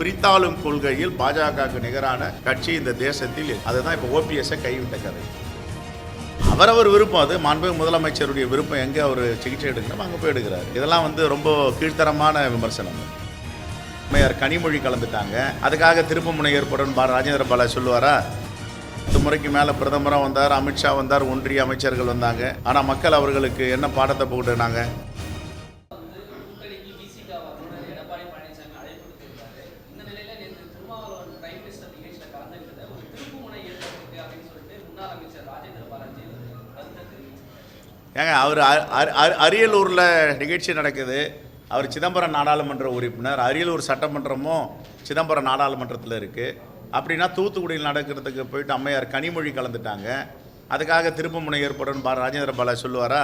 பிரித்தாளும் கொள்கையில் பாஜகவுக்கு நிகரான கட்சி இந்த தேசத்தில். அதுதான் இப்போ ஓபிஎஸ்ஸை கைவிட்ட கதை. அவரவர் விருப்பம், அது மாண்புமிகு முதலமைச்சருடைய விருப்பம். எங்கே அவர் சிகிச்சை எடுக்கணும் அங்கே போய் எடுக்கிறார். இதெல்லாம் ரொம்ப கீழ்த்தரமான விமர்சனம். அம்மையார் கனிமொழி கலந்துட்டாங்க, அதுக்காக திருப்புமுனை ஏற்படும் ராஜேந்திர பாலா சொல்லுவாரா? 10 முறைக்கு மேலே பிரதமராக வந்தார், அமித்ஷா வந்தார், ஒன்றிய அமைச்சர்கள் வந்தாங்க. ஆனால் மக்கள் அவர்களுக்கு என்ன பாடத்தை போட்டுனாங்க? ஏங்க, அவர் அரியலூரில் நிகழ்ச்சி நடக்குது. அவர் சிதம்பரம் நாடாளுமன்ற உறுப்பினர். அரியலூர் சட்டமன்றமும் சிதம்பரம் நாடாளுமன்றத்தில் இருக்குது. அப்படின்னா தூத்துக்குடியில் நடக்கிறதுக்கு போயிட்டு அம்மையார் கனிமொழி கலந்துட்டாங்க, அதுக்காக திருப்புமுனை ஏற்படும் ராஜேந்திர பாலா சொல்லுவாரா?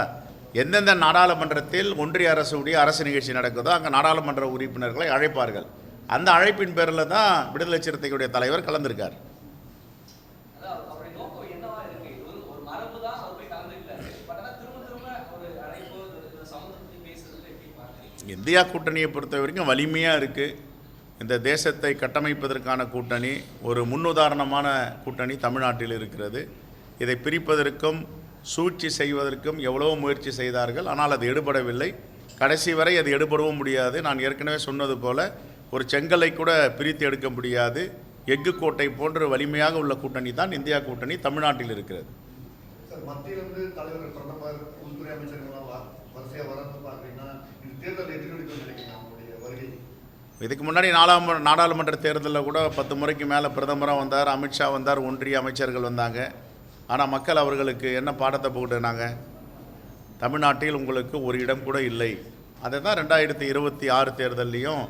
எந்தெந்த நாடாளுமன்றத்தில் ஒன்றிய அரசு நிகழ்ச்சி நடக்குதோ அங்கே நாடாளுமன்ற உறுப்பினர்களை அழைப்பார்கள். அந்த அழைப்பின் பேரில் தான் விடுதலை சிறுத்தைகளுடைய தலைவர் கலந்திருக்கார். இந்தியா கூட்டணியை பொறுத்த வரைக்கும் வலிமையாக இருக்குது. இந்த தேசத்தை கட்டமைப்பதற்கான கூட்டணி, ஒரு முன்னுதாரணமான கூட்டணி தமிழ்நாட்டில் இருக்கிறது. இதை பிரிப்பதற்கும் சூழ்ச்சி செய்வதற்கும் எவ்வளோ முயற்சி செய்தார்கள், ஆனால் அது எடுபடவில்லை. கடைசி வரை அது எடுபடவும் முடியாது. நான் ஏற்கனவே சொன்னது போல் ஒரு செங்கலை கூட பிரித்து எடுக்க முடியாது. எஃகு கோட்டை போன்ற வலிமையாக உள்ள கூட்டணி தான் இந்தியா கூட்டணி தமிழ்நாட்டில் இருக்கிறது. மத்தியிலிருந்து தலைவர், பிரதமர், உள்துறை அமைச்சர்கள்லாம் வரிசையாக வரது பார்க்குறீங்கன்னா தேர்தல் எதிர்கொடுக்க நினைக்கிறீங்க அவங்களுடைய வருகை? இதுக்கு முன்னாடி நாடாளுமன்ற தேர்தலில் கூட 10 முறைக்கு மேலே பிரதமராக வந்தார், அமித்ஷா வந்தார், ஒன்றிய அமைச்சர்கள் வந்தாங்க. ஆனால் மக்கள் அவர்களுக்கு என்ன பாடத்தை போட்டுனாங்க? தமிழ்நாட்டில் உங்களுக்கு ஒரு இடம் கூட இல்லை. அதை தான் 2026 தேர்தலையும்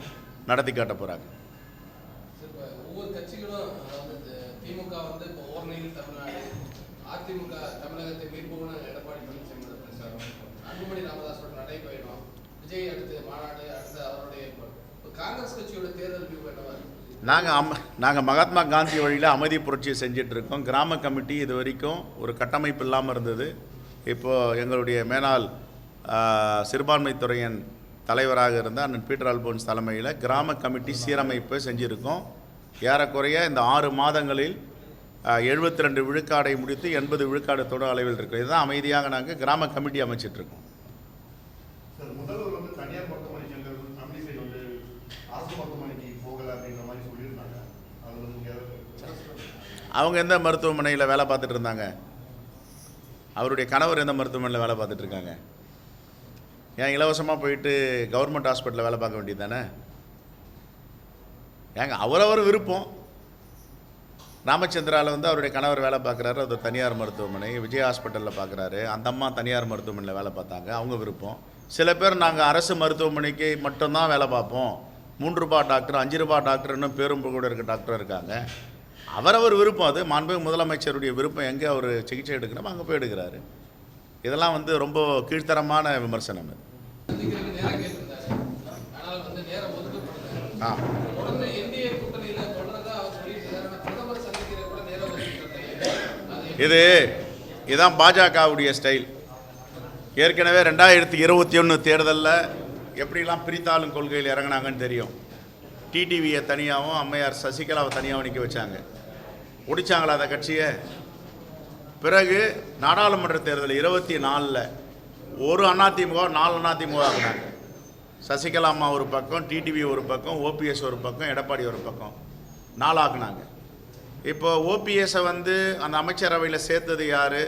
நடத்தி காட்ட போகிறாங்க. ஒவ்வொரு கட்சிகளும், திமுக தமிழ்நாடு, அதிமுக தமிழகத்தை மீட்புன்னு எடப்பாடி பழனிசாமி பிரச்சாரம், அன்புமணி ராமதாஸோட நடைபயணம், விஜய் அடுத்து மாநாடு, அடுத்து அவருடைய காங்கிரஸ் கட்சியோட தேர்தல் வியூ என்னவா? நாங்கள் மகாத்மா காந்தி வழியில் அமைதி புரட்சியை செஞ்சிட்ருக்கோம். கிராம கமிட்டி இது வரைக்கும் ஒரு கட்டமைப்பு இல்லாமல் இருந்தது. இப்போது எங்களுடைய மேலாள் சிறுபான்மைத்துறையின் தலைவராக இருந்த அண்ணன் பீட்டர் அல்போன்ஸ் தலைமையில் கிராம கமிட்டி சீரமைப்பை செஞ்சுருக்கோம். ஏறக்குறைய இந்த 6 மாதங்களில் 72 விழுக்காடை முடித்து 80 விழுக்காடு தொட அளவில் இருக்குது. இதுதான் அமைதியாக நாங்கள் கிராம கமிட்டி அமைச்சிட்ருக்கோம். அவங்க எந்த மருத்துவமனையில் வேலை பார்த்துட்டு இருந்தாங்க? அவருடைய கணவர் எந்த மருத்துவமனையில் வேலை பார்த்துட்டு இருக்காங்க? ஏன் இலவசமாக போயிட்டு கவர்மெண்ட் ஹாஸ்பிட்டலில் வேலை பார்க்க வேண்டியது தானே? ஏங்க, அவரவர் விருப்பம். ராமச்சந்திராவில் அவருடைய கணவர் வேலை பார்க்குறாரு, அது தனியார் மருத்துவமனை. விஜய் ஹாஸ்பிட்டலில் பார்க்குறாரு, அந்த அம்மா தனியார் மருத்துவமனையில் வேலை பார்த்தாங்க, அவங்க விருப்பம். சில பேர் நாங்கள் அரசு மருத்துவமனைக்கு மட்டும்தான் வேலை பார்ப்போம், 3 ரூபாய் டாக்டர், 5 ரூபாய் டாக்டர், இன்னும் பேரும் கூட இருக்க டாக்டர் இருக்காங்க. அவரவர் விருப்பம். அது மாண்புமிகு முதலமைச்சருடைய விருப்பம். எங்கே அவர் சிகிச்சை எடுக்கணும் அங்கே போய் எடுக்கிறாரு. இதெல்லாம் ரொம்ப கீழ்த்தரமான விமர்சனம். இதுதான் பாஜகவுடைய ஸ்டைல். ஏற்கனவே 2021 தேர்தலில் எப்படிலாம் பிரித்தாளும் கொள்கையில் இறங்கினாங்கன்னு தெரியும். டிடிவியை தனியாகவும் அம்மையார் சசிகலாவை தனியாகவும் நிற்க வச்சாங்க. ஒடிச்சாங்களா அந்த கட்சியை? பிறகு நாடாளுமன்ற தேர்தல் 24ல் ஒரு அதிமுக 4 அதிமுக ஆகினாங்க. சசிகலா அம்மா ஒரு பக்கம், டிடிவி ஒரு பக்கம், ஓபிஎஸ் ஒரு பக்கம், எடப்பாடி ஒரு பக்கம், 4 ஆக்குனாங்க. இப்போ ஓபிஎஸை அந்த அமைச்சரவையில் சேர்த்தது யார்?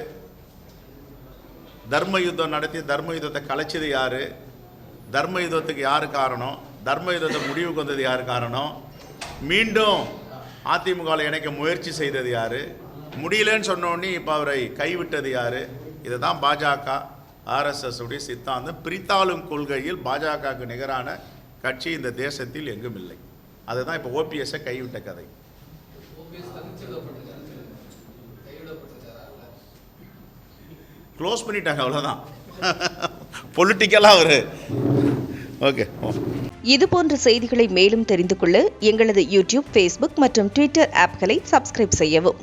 தர்ம யுத்தம் நடத்தி தர்ம யுத்தத்தை கலைச்சது யார்? தர்ம யுத்தத்துக்கு யார் காரணம்? தர்ம யுத்தத்தை முடிவுக்கு வந்தது யார் காரணம்? மீண்டும் அதிமுகவில் இணைக்க முயற்சி செய்தது யார்? முடியலன்னு சொன்னோடனே இப்போ அவரை கைவிட்டது யார்? இதுதான் பாஜக ஆர்எஸ்எஸ் உடைய சித்தாந்தம். பிரித்தாளும் கொள்கையில் பாஜகவுக்கு நிகரான கட்சி இந்த தேசத்தில் எங்கும் இல்லை. அதுதான் இப்போ ஓபிஎஸ்ஸை கைவிட்ட கதை. க்ளோஸ் பண்ணிட்டாங்க, அவ்வளோதான். பொலிட்டிக்கலாக ஒரு ஓகே. இதுபோன்ற செய்திகளை மேலும் தெரிந்து கொள்ள எங்களது யூடியூப், ஃபேஸ்புக் மற்றும் ட்விட்டர் ஆப்களை சப்ஸ்கிரைப் செய்யவும்.